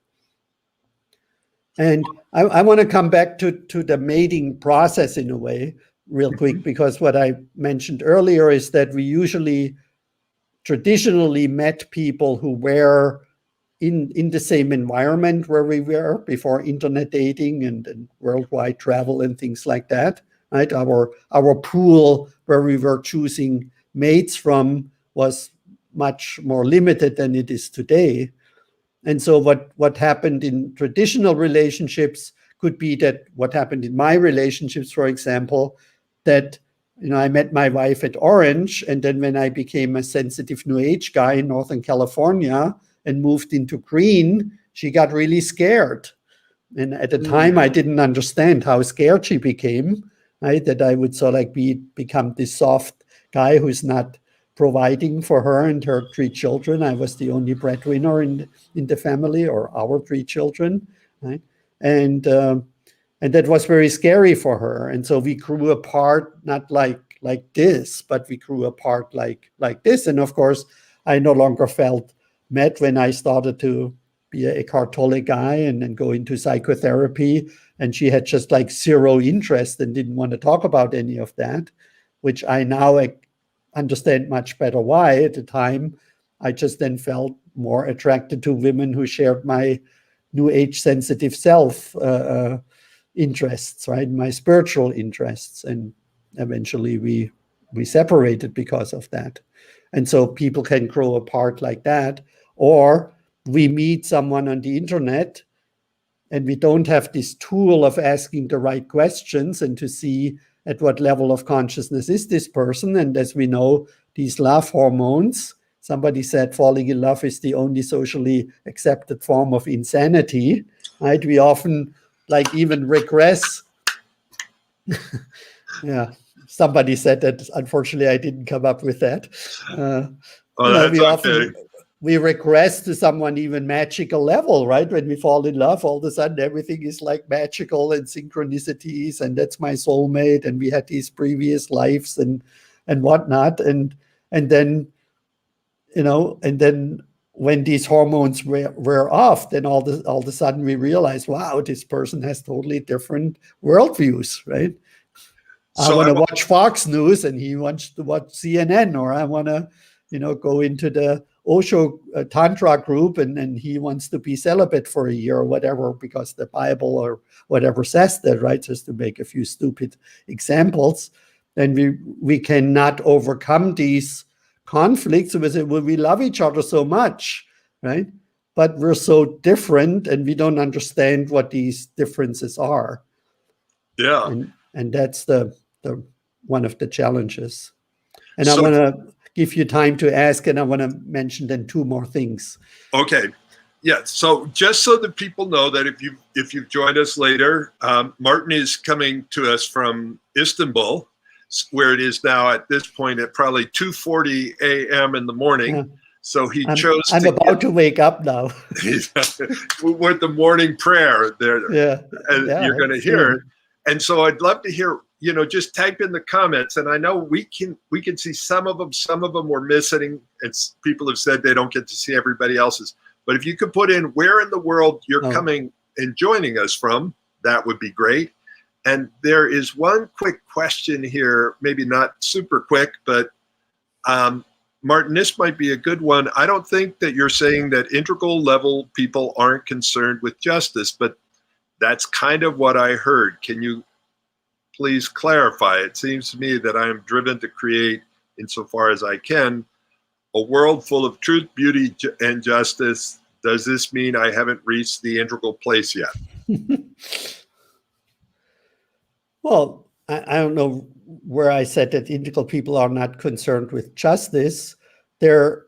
And I want to come back to the mating process in a way real quick, because what I mentioned earlier is that we usually traditionally met people who were in the same environment where we were before internet dating and worldwide travel and things like that, right? Our pool where we were choosing mates from was much more limited than it is today. And so what happened in traditional relationships could be that what happened in my relationships, for example, that I met my wife at Orange, and then when I became a sensitive New Age guy in Northern California and moved into green, she got really scared. And at the time, I didn't understand how scared she became, right? That I would sort of like become this soft guy who's not providing for her and her 3 children. I was the only breadwinner in the family, or our 3 children, right? And that was very scary for her. And so we grew apart, not like this, but we grew apart like this. And of course, I no longer felt met when I started to be an Eckart Tolle guy and then go into psychotherapy. And she had just like 0 interest and didn't want to talk about any of that, which I now understand much better why. At the time, I just then felt more attracted to women who shared my New Age sensitive self interests, right? My spiritual interests. And eventually we separated because of that. And so people can grow apart like that. Or we meet someone on the internet and we don't have this tool of asking the right questions and to see at what level of consciousness is this person. And as we know, these love hormones, somebody said falling in love is the only socially accepted form of insanity, right? We often like even regress. Yeah, somebody said that. Unfortunately, I didn't come up with that. We regress to someone even magical level, right? When we fall in love, all of a sudden everything is like magical and synchronicities, and that's my soulmate, and we had these previous lives and whatnot, and then when these hormones wear off, then all of a sudden we realize, wow, this person has totally different worldviews, right? So I want to watch Fox News and he wants to watch CNN, or I want to, go into the Osho Tantra group and he wants to be celibate for a year or whatever, because the Bible or whatever says that, right? Just to make a few stupid examples. And we cannot overcome these conflicts because we love each other so much, right? But we're so different and we don't understand what these differences are. Yeah. And that's the one of the challenges. And I want to give you time to ask, and I want to mention then 2 more things. Okay. Yeah. So just so that people know that if you've joined us later, Martin is coming to us from Istanbul, where it is now at this point at probably 2:40 a.m. in the morning. Yeah. So I'm about to wake up now. With the morning prayer there. Yeah. And you're going to hear it. And so I'd love to hear, just type in the comments. And I know we can see some of them we're missing. And people have said they don't get to see everybody else's. But if you could put in where in the world you're coming and joining us from, that would be great. And there is one quick question here, maybe not super quick, but Martin, this might be a good one. I don't think that you're saying that integral level people aren't concerned with justice, but that's kind of what I heard. Can you please clarify? It seems to me that I am driven to create, insofar as I can, a world full of truth, beauty, and justice. Does this mean I haven't reached the integral place yet? Well, I don't know where I said that integral people are not concerned with justice. They're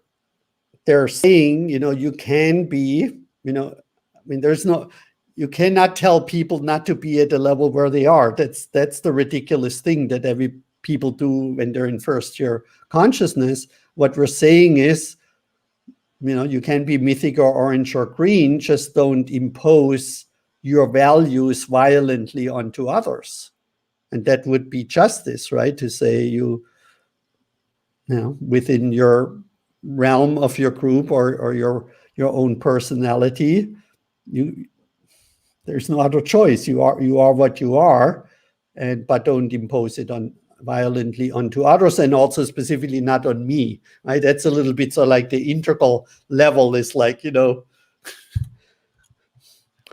saying, you can be, you cannot tell people not to be at the level where they are. That's the ridiculous thing that people do when they're in first year consciousness. What we're saying is, you can be mythic or orange or green, just don't impose your values violently onto others. And that would be justice, right? To say within your realm of your group or your own personality, there's no other choice. You are what you are, but don't impose it violently onto others, and also specifically not on me. Right? That's a little bit so like the integral level is like,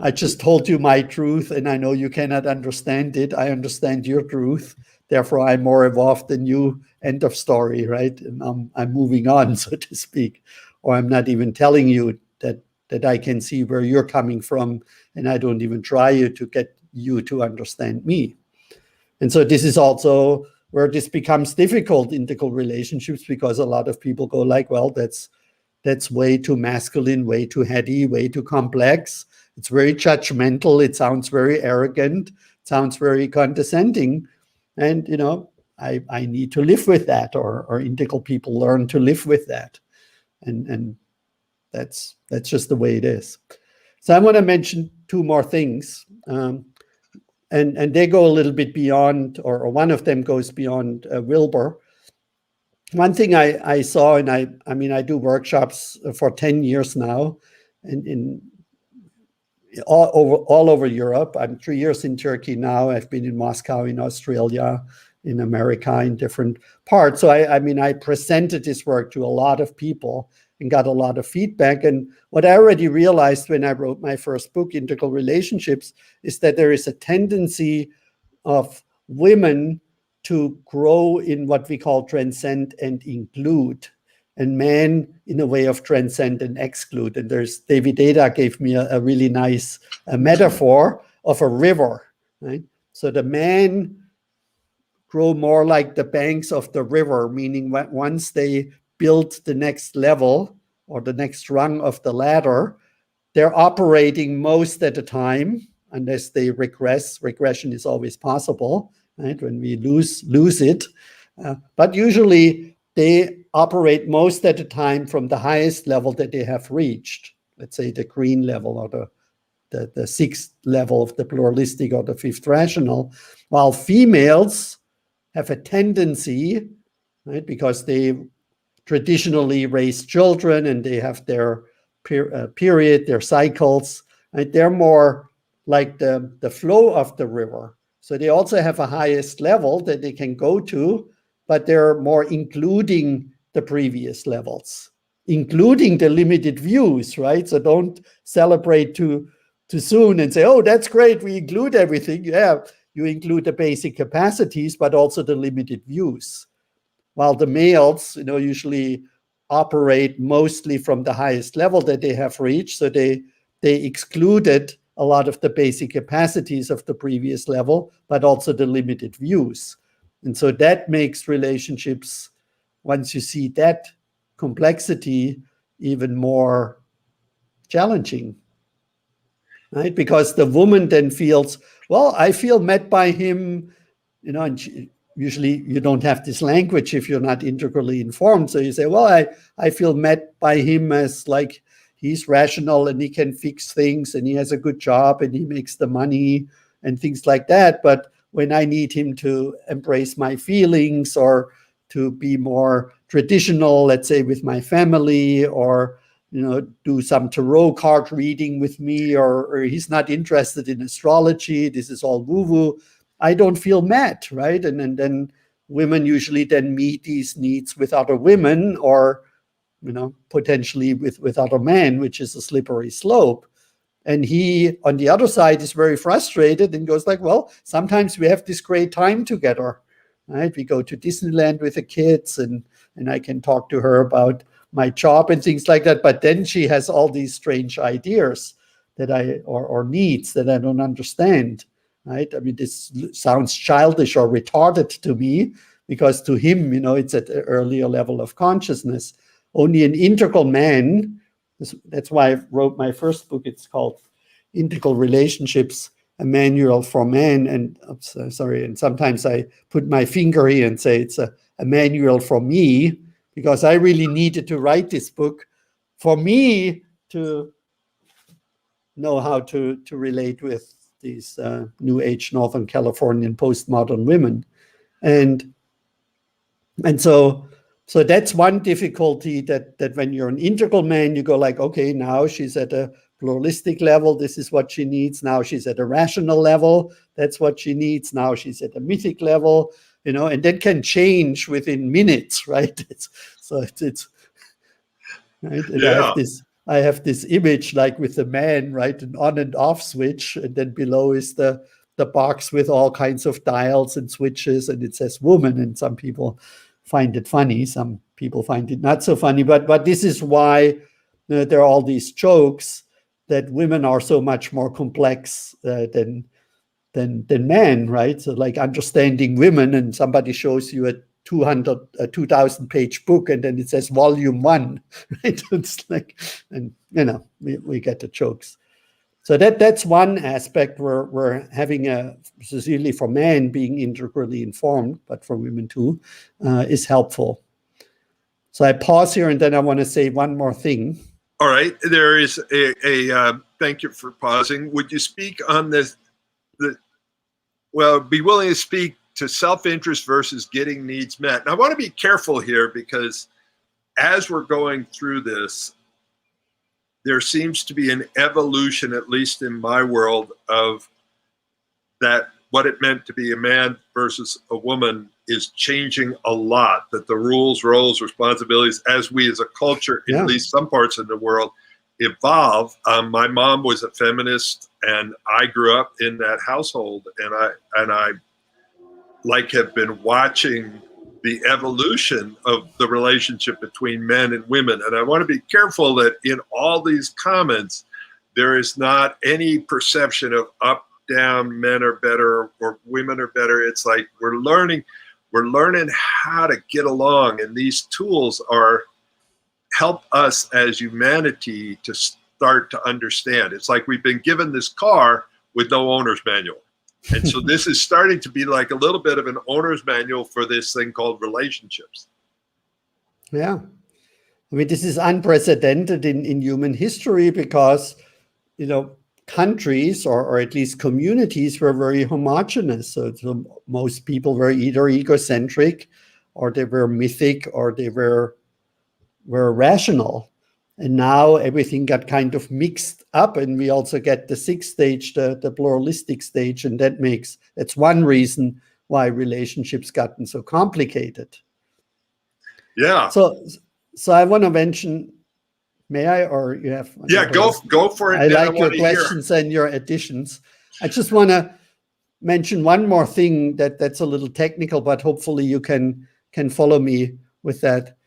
I just told you my truth, and I know you cannot understand it. I understand your truth. Therefore, I'm more evolved than you. End of story, right? And I'm moving on, so to speak. Or I'm not even telling you that I can see where you're coming from, and I don't even try to get you to understand me. And so this is also where this becomes difficult, integral relationships, because a lot of people go like, well, that's way too masculine, way too heady, way too complex. It's very judgmental. It sounds very arrogant. It sounds very condescending. And, I need to live with that, or integral people learn to live with that. And that's just the way it is. So I want to mention two more things. And they go a little bit beyond, or one of them goes beyond Wilber. One thing I saw, and I do workshops for 10 years now, in all over Europe. I'm 3 years in Turkey now. I've been in Moscow, in Australia, in America, in different parts. So I presented this work to a lot of people and got a lot of feedback. And what I already realized when I wrote my first book, Integral Relationships, is that there is a tendency of women to grow in what we call transcend and include, and men in a way of transcend and exclude. And there's David Data gave me a really nice metaphor of a river, right? So the men grow more like the banks of the river, meaning once they build the next level or the next rung of the ladder, they're operating most at the time, unless they regress. Regression is always possible, right? When we lose it. But usually they operate most at the time from the highest level that they have reached. Let's say the green level, or the sixth level of the pluralistic, or the fifth rational, while females have a tendency, right, because they traditionally raise children and they have their period, their cycles, right? They're more like the flow of the river. So they also have a highest level that they can go to, but they're more including the previous levels, including the limited views, right? So don't celebrate too soon and say, oh, that's great, we include everything. Yeah, you include the basic capacities, but also the limited views. While the males, usually operate mostly from the highest level that they have reached. So they excluded a lot of the basic capacities of the previous level, but also the limited views. And so that makes relationships, once you see that complexity, even more challenging, right? Because the woman then feels, well, I feel met by him, and usually you don't have this language if you're not integrally informed. So you say, well, I feel met by him as like he's rational and he can fix things and he has a good job and he makes the money and things like that. But when I need him to embrace my feelings or to be more traditional, let's say with my family, or do some tarot card reading with me, or he's not interested in astrology, this is all woo-woo, I don't feel met, right? And then women usually then meet these needs with other women, or potentially with other men, which is a slippery slope. And he, on the other side, is very frustrated and goes like, well, sometimes we have this great time together, right? We go to Disneyland with the kids, and I can talk to her about my job and things like that. But then she has all these strange ideas that or needs that I don't understand, right? I mean, this sounds childish or retarded to me, because to him, it's at an earlier level of consciousness. Only an integral man, that's why I wrote my first book. It's called Integral Relationships, a Manual for Man. And and sometimes I put my finger here and say it's a manual for me, because I really needed to write this book for me to know how to relate with these New Age Northern Californian postmodern women. And so that's one difficulty, that when you're an integral man, you go like, okay, now she's at a pluralistic level, this is what she needs. Now she's at a rational level, that's what she needs. Now she's at a mythic level, and that can change within minutes, right? It's right. And Yeah. I have this image like with the man, right? An on and off switch, and then below is the box with all kinds of dials and switches, and it says woman, and some people find it funny, some people find it not so funny, but this is why there are all these jokes that women are so much more complex than men, right? So like understanding women, and somebody shows you a 2,000 page book, and then it says volume 1, right? It's like, and we get the jokes. So that's one aspect where we're having specifically for men being integrally informed, but for women too, is helpful. So I pause here, and then I want to say one more thing. All right, there is a thank you for pausing. Would you speak on this? Be willing to speak to self-interest versus getting needs met. And I want to be careful here, because as we're going through this, there seems to be an evolution, at least in my world, of that what it meant to be a man versus a woman is changing a lot, that the rules, roles, responsibilities, as we as a culture, in at least some parts of the world, evolve. My mom was a feminist, and I grew up in that household, and I have been watching the evolution of the relationship between men and women. And I want to be careful that in all these comments, there is not any perception of up, down, men are better or women are better. It's like we're learning how to get along, and these tools help us as humanity to start to understand. It's like we've been given this car with no owner's manual. And so this is starting to be like a little bit of an owner's manual for this thing called relationships. Yeah. I mean, this is unprecedented in human history, because, countries or at least communities were very homogeneous. So most people were either egocentric, or they were mythic, or they were rational. And now everything got kind of mixed up, and we also get the sixth stage, the pluralistic stage, and that's one reason why relationships gotten so complicated. Yeah. So I want to mention, may I, or you have? Yeah, go for it. I like your questions and your additions. I just want to mention one more thing that's a little technical, but hopefully you can follow me with that.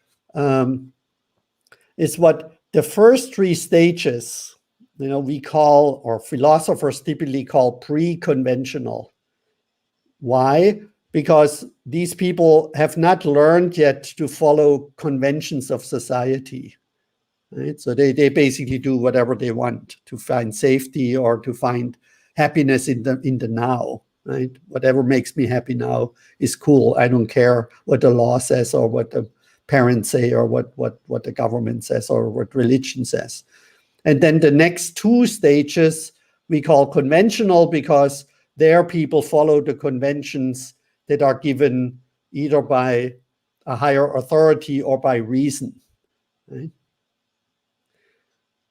Is what the first three stages, we call, or philosophers typically call, pre-conventional. Why? Because these people have not learned yet to follow conventions of society, right? So they basically do whatever they want to find safety or to find happiness in the now, right? Whatever makes me happy now is cool. I don't care what the law says or what the parents say or what the government says or what religion says. And then the next two stages we call conventional, because there people follow the conventions that are given either by a higher authority or by reason, right?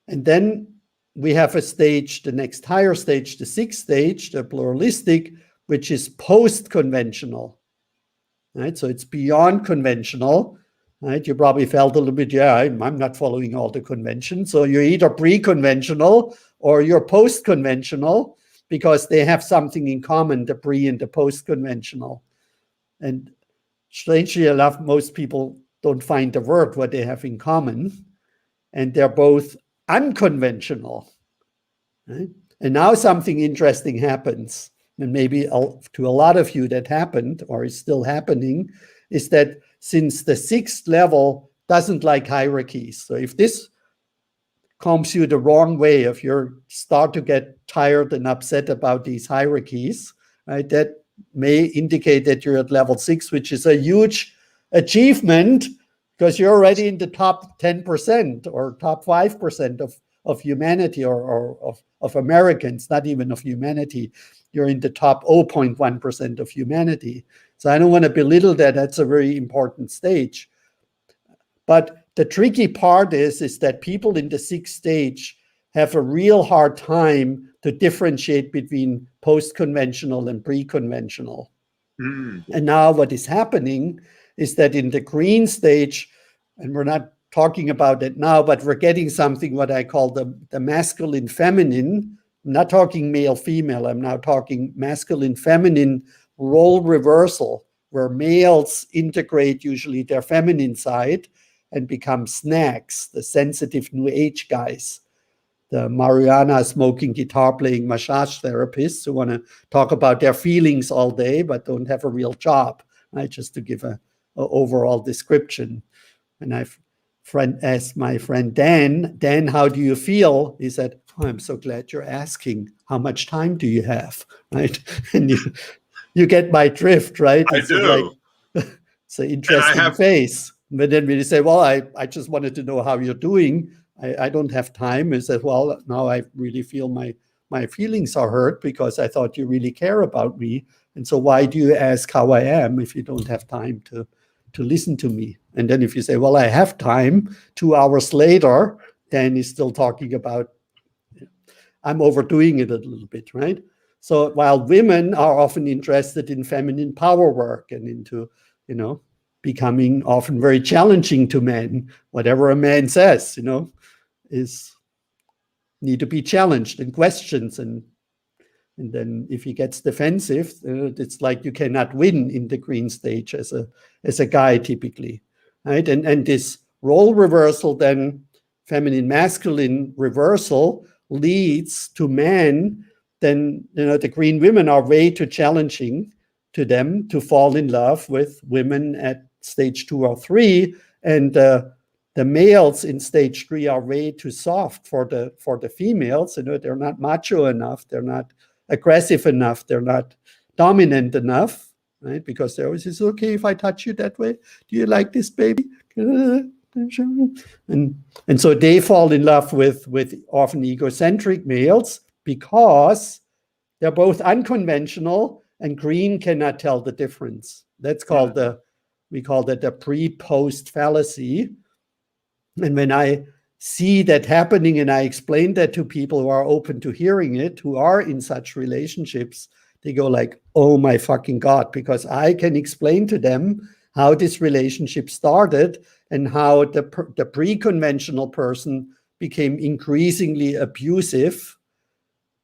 And then we have a stage, the next higher stage, the sixth stage, the pluralistic, which is post-conventional, right? So it's beyond conventional. Right? You probably felt a little bit, I'm not following all the conventions. So you're either pre-conventional or you're post-conventional, because they have something in common, the pre and the post-conventional. And strangely enough, most people don't find the word what they have in common, and they're both unconventional. Right? And now something interesting happens, and maybe to a lot of you that happened or is still happening, is that since the 6th level doesn't like hierarchies, so if this comes you the wrong way, if you start to get tired and upset about these hierarchies, right, that may indicate that you're at level 6, which is a huge achievement because you're already in the top 10% or top 5% of humanity or of Americans, not even of humanity. You're in the top 0.1% of humanity. So I don't want to belittle that. That's a very important stage. But the tricky part is that people in the 6th stage have a real hard time to differentiate between post-conventional and pre-conventional. Mm. And now what is happening is that in the green stage, and we're not talking about it now, but we're getting something what I call the masculine feminine. I'm not talking male female. I'm now talking masculine feminine role reversal, where males integrate usually their feminine side and become snacks, the sensitive new age guys, the marijuana smoking, guitar playing massage therapists who want to talk about their feelings all day but don't have a real job, right? Just to give a overall description. And I've asked my friend Dan, how do you feel? He said, oh, I'm so glad you're asking. How much time do you have? Right? And you get my drift, right? I do. It's an interesting face. But then when you say, well, I just wanted to know how you're doing. I don't have time. He said, well, now I really feel my feelings are hurt because I thought you really care about me. And so why do you ask how I am if you don't have time to listen to me? And then if you say, well, I have time, 2 hours later, then he's still talking about, I'm overdoing it a little bit, right? So while women are often interested in feminine power work and into, becoming often very challenging to men, whatever a man says, is need to be challenged and questions. And then if he gets defensive, it's like you cannot win in the green stage as a guy typically, right? And this role reversal, then feminine masculine reversal, leads to men. Then the green women are way too challenging to them to fall in love with women at stage 2 or 3, and the males in stage 3 are way too soft for the females. They're not macho enough, they're not aggressive enough, they're not dominant enough, right? Because they always say, okay, if I touch you that way, do you like this, baby? And so they fall in love with often egocentric males because they're both unconventional, and green cannot tell the difference. That's called we call that the pre-post fallacy. And when I see that happening and I explain that to people who are open to hearing it, who are in such relationships, they go like, oh my fucking God, because I can explain to them how this relationship started and how the pre-conventional person became increasingly abusive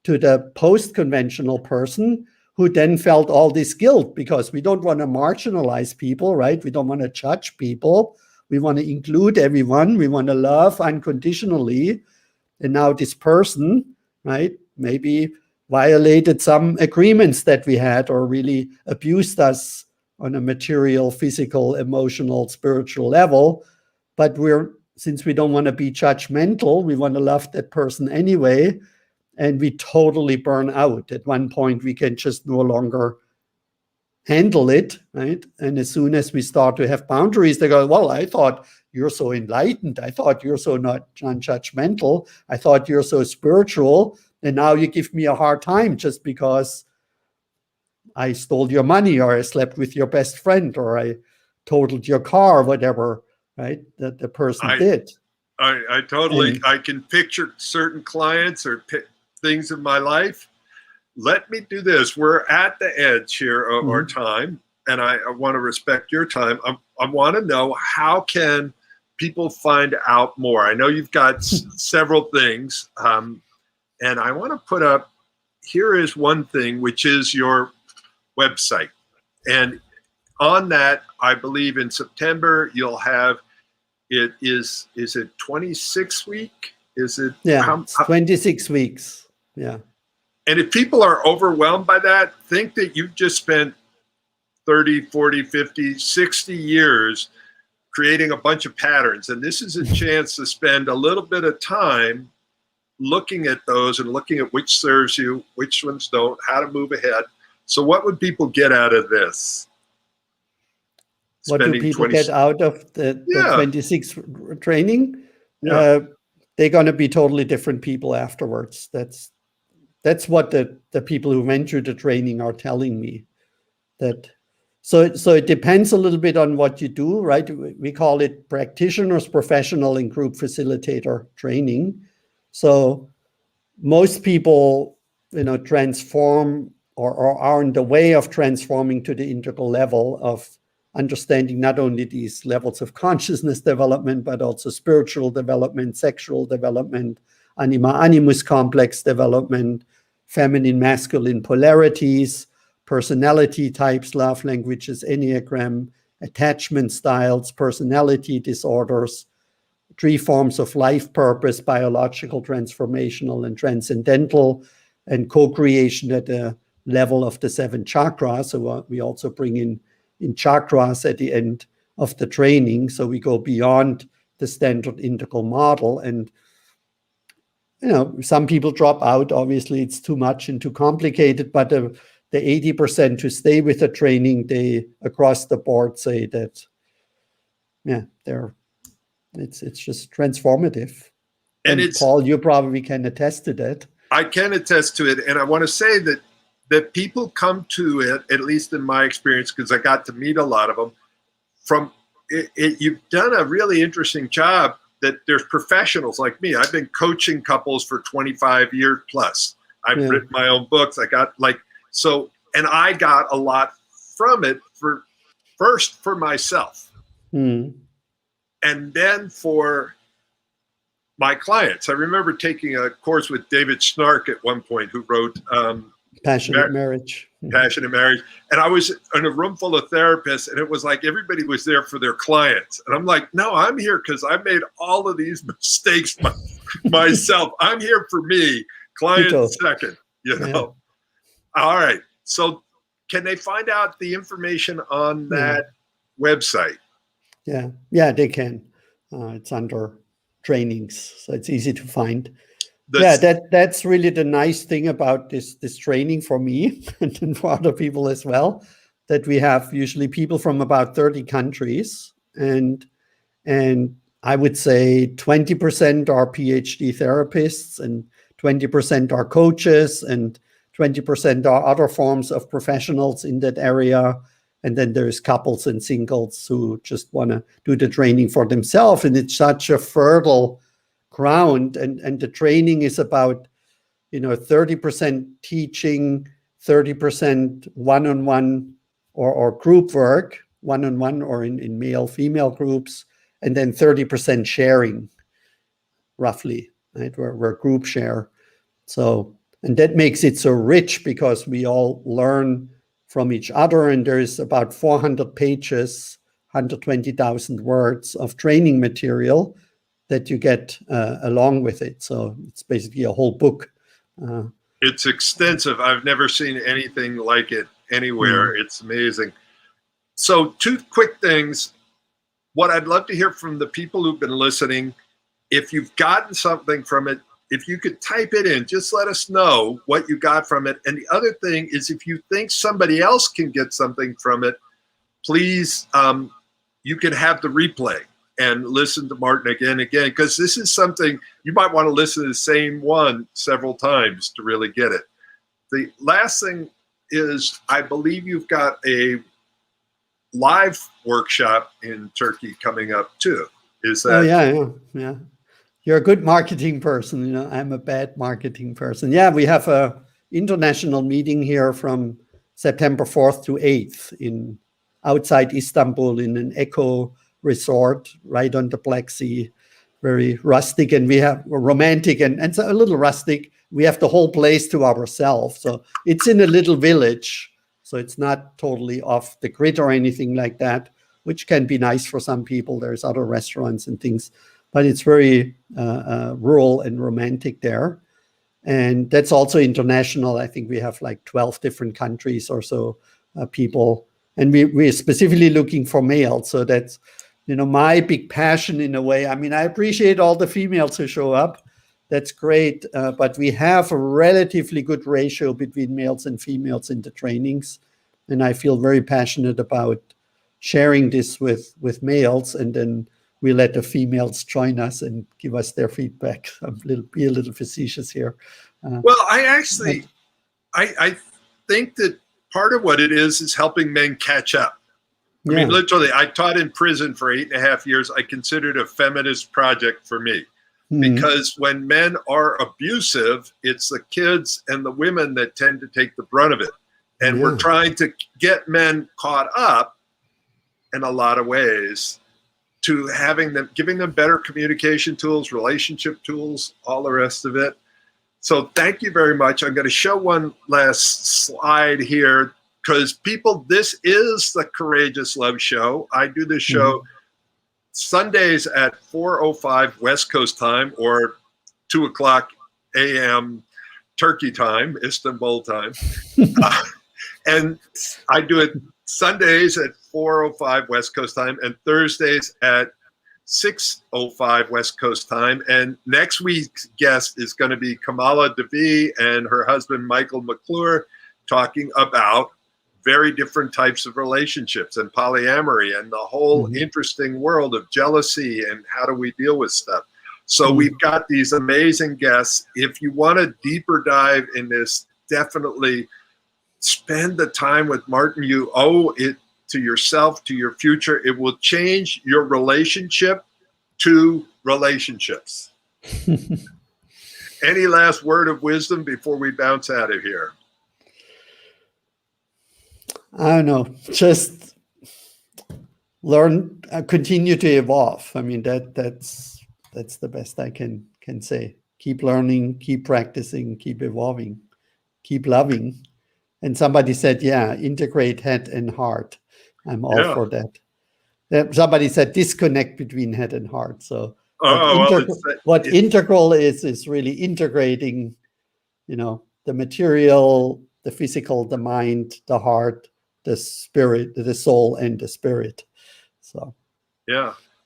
to the post-conventional person, who then felt all this guilt, because we don't want to marginalize people, right? We don't want to judge people. We want to include everyone. We want to love unconditionally. And now this person, right, maybe violated some agreements that we had or really abused us on a material, physical, emotional, spiritual level. But since we don't want to be judgmental, we want to love that person anyway. And we totally burn out. At one point, we can just no longer handle it, right? And as soon as we start to have boundaries, they go, well, I thought you're so enlightened. I thought you're so not non-judgmental. I thought you're so spiritual. And now you give me a hard time just because I stole your money, or I slept with your best friend, or I totaled your car, whatever, right? That the person did. I totally, I can picture certain clients or things in my life. Let me do this. We're at the edge here of our time, and I want to respect your time. I want to know, how can people find out more? I know you've got several things, and I want to put up, here is one thing, which is your website. And on that, I believe in September you'll have it is it 26 week? Is it? Yeah, it's 26 weeks. Yeah. And if people are overwhelmed by that, think that you've just spent 30, 40, 50, 60 years creating a bunch of patterns. And this is a chance to spend a little bit of time looking at those and looking at which serves you, which ones don't, how to move ahead. So what would people get out of this? What do people get out of the 26 training? Yeah. They're going to be totally different people afterwards. That's what the people who went through the training are telling me. So it depends a little bit on what you do, right? We call it practitioners, professional, and group facilitator training. So most people, transform or are in the way of transforming to the integral level of understanding not only these levels of consciousness development, but also spiritual development, sexual development, anima-animus complex development, feminine, masculine polarities, personality types, love languages, Enneagram, attachment styles, personality disorders, 3 forms of life purpose, biological, transformational, and transcendental, and co-creation at the level of the 7 chakras. So we also bring in chakras at the end of the training. So we go beyond the standard integral model. And, some people drop out. Obviously, it's too much and too complicated. But the 80% who stay with the training, they across the board say that, it's just transformative. And Paul, you probably can attest to that. I can attest to it. And I want to say that people come to it, at least in my experience, because I got to meet a lot of them, from it, you've done a really interesting job that there's professionals like me. I've been coaching couples for 25 years plus. I've written my own books. I got and I got a lot from it first for myself. And then for my clients. I remember taking a course with David Snark at one point, who wrote Passionate Marriage. Passionate Marriage. And I was in a room full of therapists, and it was like everybody was there for their clients. And I'm like, no, I'm here because I made all of these mistakes myself. I'm here for me. Client second, All right. So can they find out the information on that website? Yeah, they can. It's under trainings, so it's easy to find. That's really the nice thing about this training for me and for other people as well, that we have usually people from about 30 countries, and I would say 20% are PhD therapists, and 20% are coaches, and 20% are other forms of professionals in that area. And then there's couples and singles who just want to do the training for themselves. And it's such a fertile ground. And the training is about, 30% teaching, 30% one-on-one or group work, one-on-one or in male-female groups, and then 30% sharing, roughly, right? We're group share. So, and that makes it so rich because we all learn from each other, and there's about 400 pages, 120,000 words of training material that you get along with it. So it's basically a whole book. It's extensive. I've never seen anything like it anywhere. It's amazing. So 2 quick things. What I'd love to hear from the people who've been listening, if you've gotten something from it, if you could type it in, just let us know what you got from it. And the other thing is, if you think somebody else can get something from it, please, you can have the replay and listen to Martin again and again, because this is something you might want to listen to the same one several times to really get it. The last thing is, I believe you've got a live workshop in Turkey coming up too. Is that? Oh, yeah. You're a good marketing person. I'm a bad marketing person. Yeah, we have a international meeting here from September 4th to 8th outside Istanbul in an eco resort right on the Black Sea, very rustic, and we're romantic and so a little rustic. We have the whole place to ourselves. So it's in a little village. So it's not totally off the grid or anything like that, which can be nice for some people. There's other restaurants and things, but it's very rural and romantic there. And that's also international. I think we have like 12 different countries or so people. And we're specifically looking for males. So that's, my big passion in a way. I mean, I appreciate all the females who show up. That's great. But we have a relatively good ratio between males and females in the trainings. And I feel very passionate about sharing this with males. And then we let the females join us and give us their feedback. Be a little facetious here. Well, I think that part of what it is helping men catch up. I mean, literally, I taught in prison for 8.5 years. I considered it a feminist project for me because when men are abusive, it's the kids and the women that tend to take the brunt of it. And we're trying to get men caught up in a lot of ways to giving them better communication tools, relationship tools, all the rest of it. So thank you very much. I'm going to show one last slide here because this is the Courageous Love Show. I do this show Sundays at 4:05 West Coast time or 2:00 a.m. Turkey time, Istanbul time. And I do it Sundays at 4:05 West Coast time and Thursdays at 6:05 West Coast time. And next week's guest is going to be Kamala Devi and her husband, Michael McClure, talking about very different types of relationships and polyamory and the whole interesting world of jealousy and how do we deal with stuff. So we've got these amazing guests. If you want a deeper dive in this, definitely spend the time with Martin. You owe it to yourself, to your future. It will change your relationship to relationships. Any last word of wisdom before we bounce out of here? I don't know. Just learn, continue to evolve. I mean, that's the best I can say. Keep learning, keep practicing, keep evolving, keep loving. And somebody said, integrate head and heart. I'm all for that. Somebody said disconnect between head and heart. So what integral is really integrating, the material, the physical, the mind, the heart, the spirit, the soul, and the spirit. So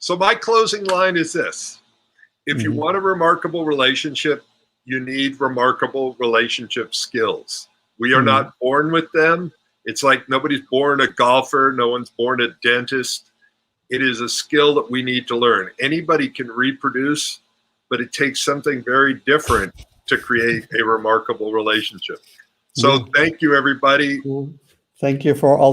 So my closing line is this. If you want a remarkable relationship, you need remarkable relationship skills. We are not born with them. It's like nobody's born a golfer. No one's born a dentist. It is a skill that we need to learn. Anybody can reproduce, but it takes something very different to create a remarkable relationship. So thank you, everybody. Thank you for all